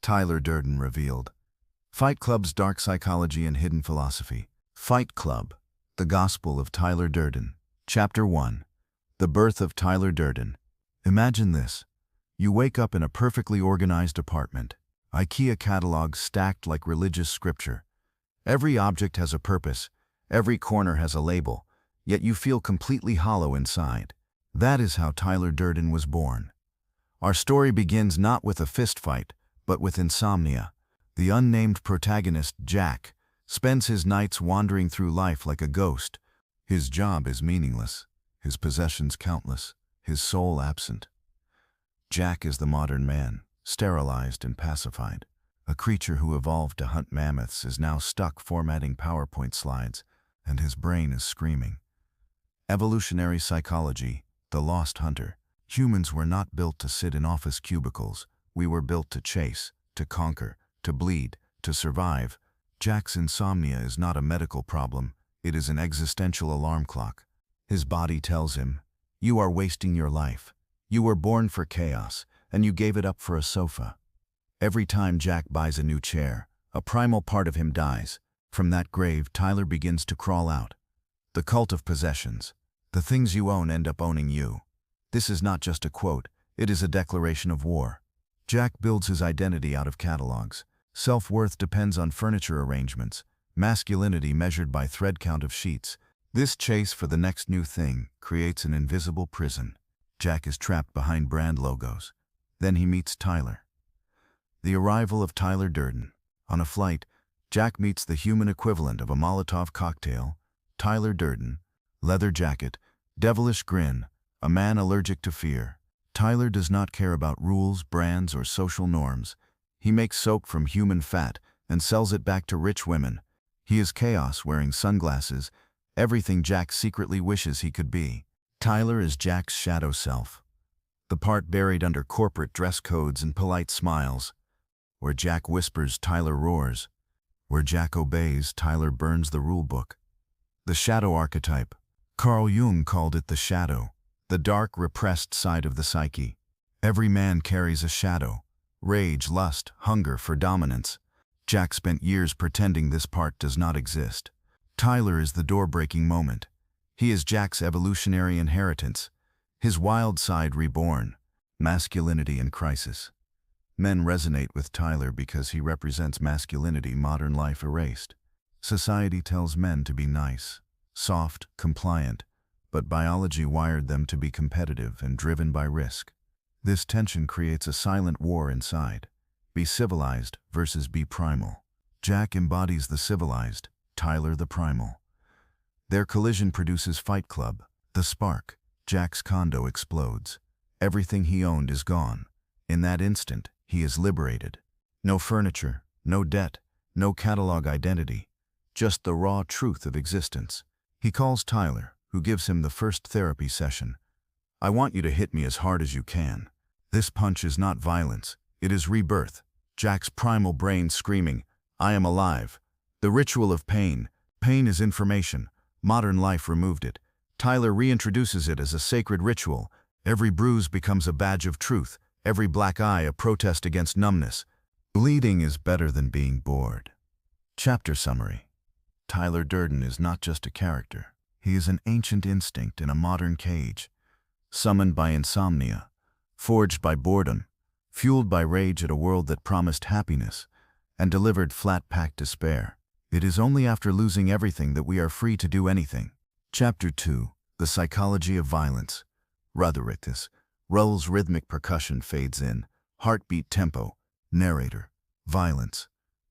Tyler Durden revealed. Fight Club's dark psychology and hidden philosophy. Fight Club, the Gospel of Tyler Durden. Chapter 1. The Birth of Tyler Durden. Imagine this. You wake up in a perfectly organized apartment. IKEA catalogs stacked like religious scripture. Every object has a purpose. Every corner has a label. Yet you feel completely hollow inside. That is how Tyler Durden was born. Our story begins not with a fist fight, but with insomnia. The unnamed protagonist, Jack, spends his nights wandering through life like a ghost. His job is meaningless, his possessions countless, his soul absent. Jack is the modern man, sterilized and pacified. A creature who evolved to hunt mammoths is now stuck formatting PowerPoint slides, and his brain is screaming. Evolutionary psychology, the lost hunter. Humans were not built to sit in office cubicles. We were built to chase, to conquer, to bleed, to survive. Jack's insomnia is not a medical problem. It is an existential alarm clock. His body tells him, "You are wasting your life. You were born for chaos, and you gave it up for a sofa." Every time Jack buys a new chair, a primal part of him dies. From that grave, Tyler begins to crawl out. The cult of possessions. The things you own end up owning you. This is not just a quote, it is a declaration of war. Jack builds his identity out of catalogs. Self-worth depends on furniture arrangements. Masculinity measured by thread count of sheets. This chase for the next new thing creates an invisible prison. Jack is trapped behind brand logos. Then he meets Tyler. The arrival of Tyler Durden. On a flight, Jack meets the human equivalent of a Molotov cocktail. Tyler Durden, leather jacket, devilish grin, a man allergic to fear. Tyler does not care about rules, brands, or social norms. He makes soap from human fat and sells it back to rich women. He is chaos wearing sunglasses, everything Jack secretly wishes he could be. Tyler is Jack's shadow self, the part buried under corporate dress codes and polite smiles. Where Jack whispers, Tyler roars. Where Jack obeys, Tyler burns the rule book. The shadow archetype. Carl Jung called it the shadow, the dark, repressed side of the psyche. Every man carries a shadow. Rage, lust, hunger for dominance. Jack spent years pretending this part does not exist. Tyler is the door-breaking moment. He is Jack's evolutionary inheritance, his wild side reborn, masculinity in crisis. Men resonate with Tyler because he represents masculinity modern life erased. Society tells men to be nice, soft, compliant, but biology wired them to be competitive and driven by risk. This tension creates a silent war inside. Be civilized versus be primal. Jack embodies the civilized, Tyler the primal. Their collision produces Fight Club, the spark. Jack's condo explodes. Everything he owned is gone. In that instant, he is liberated. No furniture, no debt, no catalog identity, just the raw truth of existence. He calls Tyler, who gives him the first therapy session. "I want you to hit me as hard as you can." This punch is not violence, it is rebirth. Jack's primal brain screaming, "I am alive." The ritual of pain. Pain is information. Modern life removed it. Tyler reintroduces it as a sacred ritual. Every bruise becomes a badge of truth. Every black eye a protest against numbness. Bleeding is better than being bored. Chapter summary. Tyler Durden is not just a character. He is an ancient instinct in a modern cage. Summoned by insomnia, forged by boredom, fueled by rage at a world that promised happiness, and delivered flat-packed despair. It is only after losing everything that we are free to do anything. Chapter 2. The Psychology of Violence. Ruderitis. Rull's rhythmic percussion fades in. Heartbeat tempo. Narrator. Violence.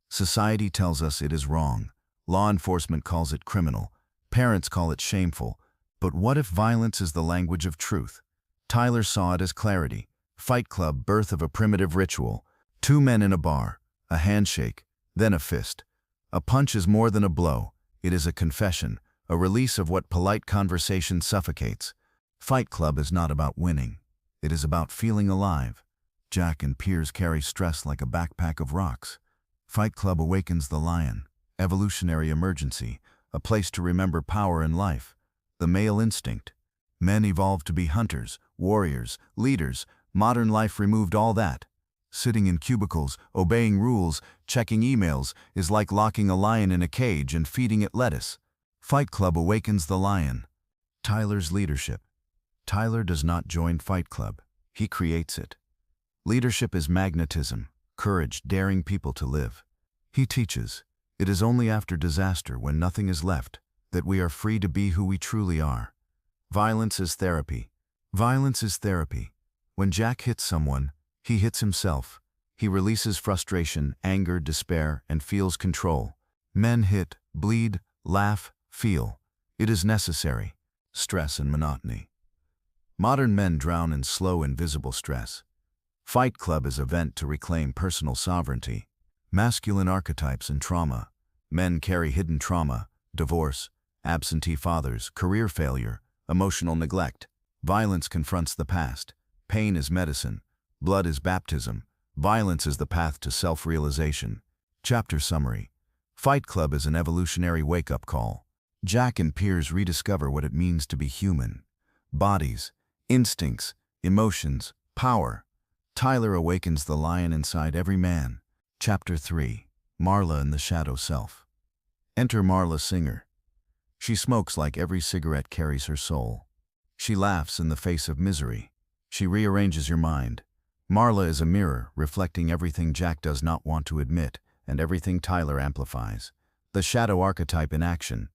Society tells us it is wrong. Law enforcement calls it criminal. Parents call it shameful. But what if violence is the language of truth? Tyler saw it as clarity. Fight Club, birth of a primitive ritual. Two men in a bar. A handshake, then a fist. A punch is more than a blow. It is a confession, a release of what polite conversation suffocates. Fight Club is not about winning. It is about feeling alive. Jack and Piers carry stress like a backpack of rocks. Fight Club awakens the lion. Evolutionary emergency, a place to remember power in life. The male instinct. Men evolved to be hunters, warriors, leaders. Modern life removed all that. Sitting in cubicles, obeying rules, checking emails is like locking a lion in a cage and feeding it lettuce. Fight Club awakens the lion. Tyler's leadership. Tyler does not join Fight Club. He creates it. Leadership is magnetism, courage, daring people to live. He teaches, it is only after disaster, when nothing is left, that we are free to be who we truly are. Violence is therapy. Violence is therapy. When Jack hits someone, he hits himself. He releases frustration, anger, despair, and feels control. Men hit, bleed, laugh, feel. It is necessary. Stress and monotony. Modern men drown in slow, invisible stress. Fight Club is a vent to reclaim personal sovereignty. Masculine archetypes and trauma. Men carry hidden trauma, divorce, absentee fathers, career failure, emotional neglect. Violence confronts the past. Pain is medicine. Blood is baptism. Violence is the path to self-realization. Chapter summary. Fight Club is an evolutionary wake-up call. Jack and Piers rediscover what it means to be human. Bodies, instincts, emotions, power. Tyler awakens the lion inside every man. Chapter 3. Marla and the Shadow Self. Enter Marla Singer. She smokes like every cigarette carries her soul. She laughs in the face of misery. She rearranges your mind. Marla is a mirror, reflecting everything Jack does not want to admit, and everything Tyler amplifies. The shadow archetype in action.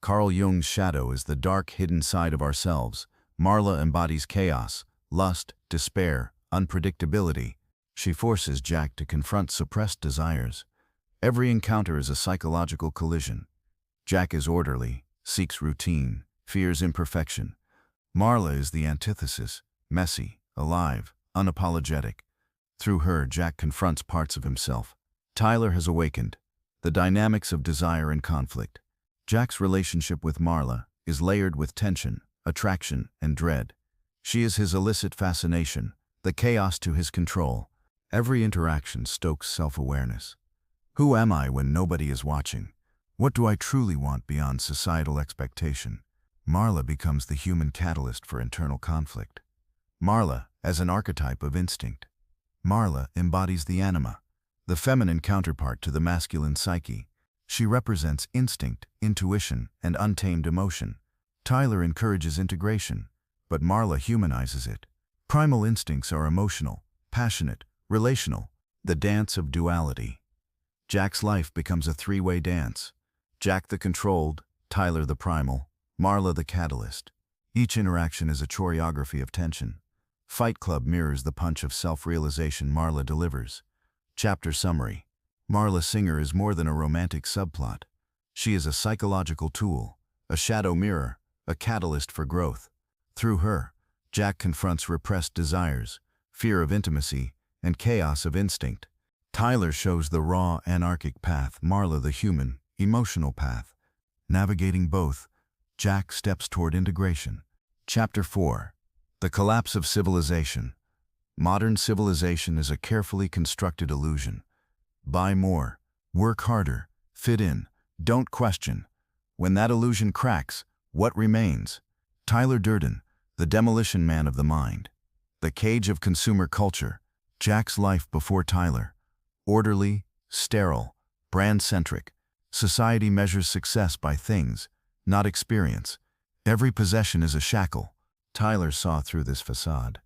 Carl Jung's shadow is the dark, hidden side of ourselves. Marla embodies chaos, lust, despair, unpredictability. She forces Jack to confront suppressed desires. Every encounter is a psychological collision. Jack is orderly, seeks routine, fears imperfection. Marla is the antithesis, messy, alive, unapologetic. Through her, Jack confronts parts of himself. Tyler has awakened. The dynamics of desire and conflict. Jack's relationship with Marla is layered with tension, attraction, and dread. She is his illicit fascination, the chaos to his control. Every interaction stokes self-awareness. Who am I when nobody is watching? What do I truly want beyond societal expectation? Marla becomes the human catalyst for internal conflict. Marla as an archetype of instinct. Marla embodies the anima, the feminine counterpart to the masculine psyche. She represents instinct, intuition, and untamed emotion. Tyler encourages integration, but Marla humanizes it. Primal instincts are emotional, passionate, relational, the dance of duality. Jack's life becomes a three-way dance. Jack the controlled, Tyler the primal, Marla the catalyst. Each interaction is a choreography of tension. Fight Club mirrors the punch of self-realization Marla delivers. Chapter summary. Marla Singer is more than a romantic subplot. She is a psychological tool, a shadow mirror, a catalyst for growth. Through her, Jack confronts repressed desires, fear of intimacy, and chaos of instinct. Tyler shows the raw, anarchic path, Marla the human, emotional path. Navigating both, Jack steps toward integration. Chapter 4. The collapse of civilization. Modern civilization is a carefully constructed illusion. Buy more, work harder, fit in, don't question. When that illusion cracks, what remains? Tyler Durden, the demolition man of the mind. The cage of consumer culture. Jack's life before Tyler. Orderly, sterile, brand-centric. Society measures success by things, not experience. Every possession is a shackle. Tyler saw through this facade.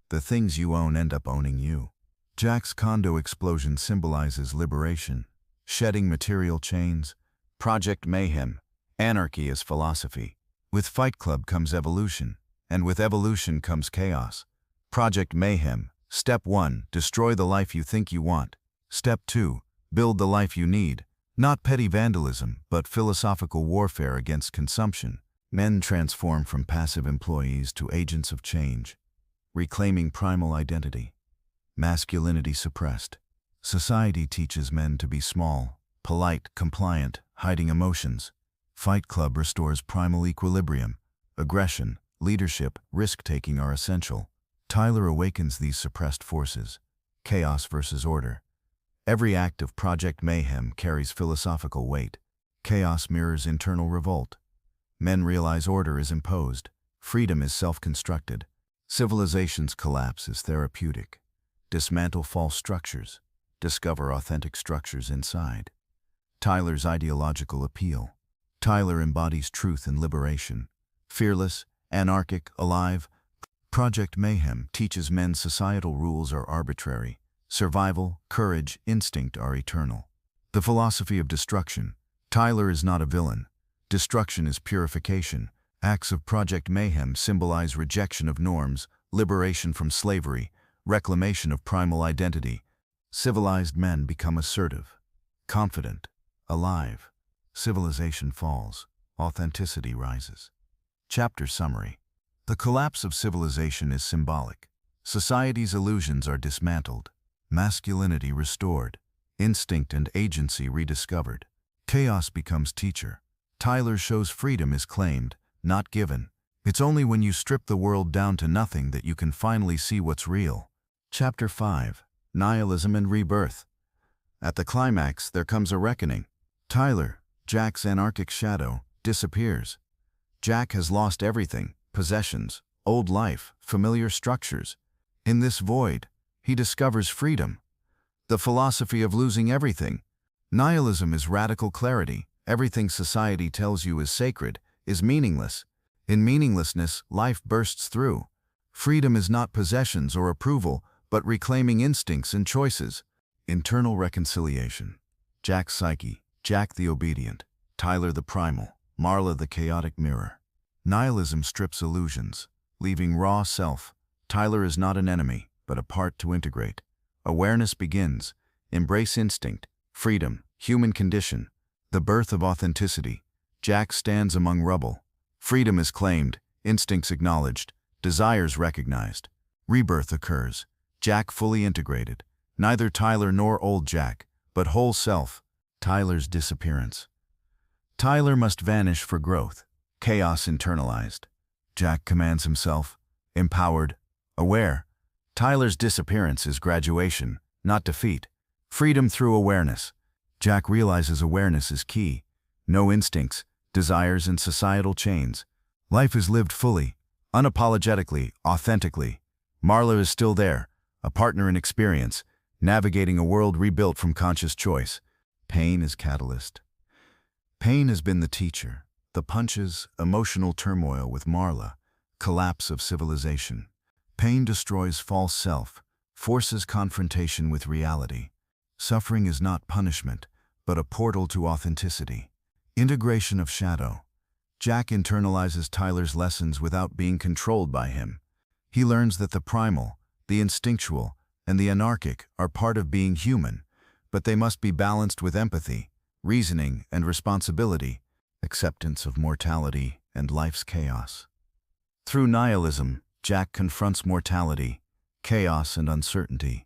The things you own end up owning you. Jack's condo explosion symbolizes liberation, shedding material chains. Project Mayhem, anarchy as philosophy. With Fight Club comes evolution, and with evolution comes chaos. Project Mayhem. Step 1, destroy the life you think you want. Step 2, build the life you need. Not petty vandalism, but philosophical warfare against consumption. Men transform from passive employees to agents of change. Reclaiming primal identity. Masculinity suppressed. Society teaches men to be small, polite, compliant, hiding emotions. Fight Club restores primal equilibrium. Aggression, leadership, risk-taking are essential. Tyler awakens these suppressed forces. Chaos versus order. Every act of Project Mayhem carries philosophical weight. Chaos mirrors internal revolt. Men realize order is imposed. Freedom is self-constructed. Civilization's collapse is therapeutic. dismantle false structures, discover authentic structures inside. Tyler's ideological appeal. Tyler embodies truth and liberation. Fearless, anarchic, alive. Project Mayhem teaches men societal rules are arbitrary. Survival, courage, instinct are eternal. The philosophy of destruction. Tyler is not a villain. Destruction is purification. Acts of Project Mayhem symbolize rejection of norms, liberation from slavery, reclamation of primal identity. Civilized men become assertive, confident, alive. Civilization falls. Authenticity rises. Chapter summary. The collapse of civilization is symbolic. Society's illusions are dismantled. Masculinity restored. Instinct and agency rediscovered. Chaos becomes teacher. Tyler shows freedom is claimed, not given. It's only when you strip the world down to nothing that you can finally see what's real. Chapter 5. Nihilism and Rebirth. At the climax, there comes a reckoning. Tyler, Jack's anarchic shadow, disappears. Jack has lost everything: possessions, old life, familiar structures. In this void, he discovers freedom. The philosophy of losing everything. Nihilism is radical clarity. Everything society tells you is sacred is meaningless. In meaninglessness, life bursts through. Freedom is not possessions or approval, but reclaiming instincts and choices. Internal reconciliation. Jack's psyche. Jack the obedient. Tyler the primal. Marla the chaotic mirror. Nihilism strips illusions, leaving raw self. Tyler is not an enemy, but a part to integrate. Awareness begins. Embrace instinct, freedom, human condition. The birth of authenticity. Jack stands among rubble. Freedom is claimed, instincts acknowledged, desires recognized. Rebirth occurs. Jack fully integrated. Neither Tyler nor old Jack, but whole self. Tyler's disappearance. Tyler must vanish for growth. Chaos internalized. Jack commands himself, empowered, aware. Tyler's disappearance is graduation, not defeat. Freedom through awareness. Jack realizes awareness is key. No instincts, desires, and societal chains. Life is lived fully, unapologetically, authentically. Marla is still there, a partner in experience, navigating a world rebuilt from conscious choice. Pain is catalyst. Pain has been the teacher. The punches, emotional turmoil with Marla, collapse of civilization. Pain destroys false self, forces confrontation with reality. Suffering is not punishment, but a portal to authenticity. Integration of shadow. Jack internalizes Tyler's lessons without being controlled by him. He learns that the primal, the instinctual, and the anarchic are part of being human, but they must be balanced with empathy, reasoning, and responsibility, acceptance of mortality and life's chaos. Through nihilism, Jack confronts mortality, chaos, and uncertainty.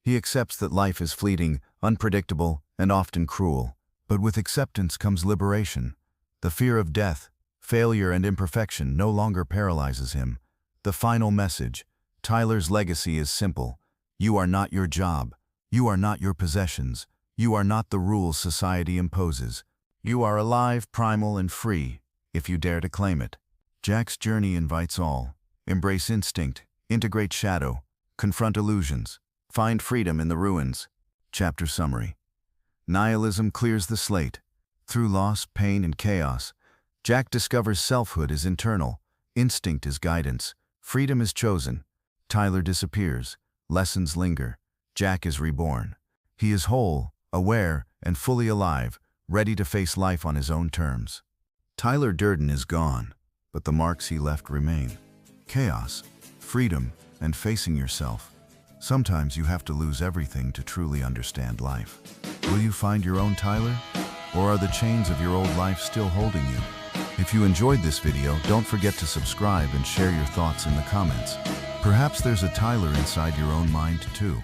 He accepts that life is fleeting, unpredictable, and often cruel. But with acceptance comes liberation. The fear of death, failure, and imperfection no longer paralyzes him. The final message. Tyler's legacy is simple. You are not your job. You are not your possessions. You are not the rules society imposes. You are alive, primal, and free, if you dare to claim it. Jack's journey invites all. Embrace instinct, integrate shadow, confront illusions, find freedom in the ruins. Chapter summary. Nihilism clears the slate. Through loss, pain, and chaos, Jack discovers selfhood is internal, instinct is guidance, freedom is chosen. Tyler disappears, lessons linger. Jack is reborn. He is whole, aware, and fully alive, ready to face life on his own terms. Tyler Durden is gone, but the marks he left remain. Chaos, freedom, and facing yourself. Sometimes you have to lose everything to truly understand life. Will you find your own Tyler? Or are the chains of your old life still holding you? If you enjoyed this video, don't forget to subscribe and share your thoughts in the comments. Perhaps there's a Tyler inside your own mind too.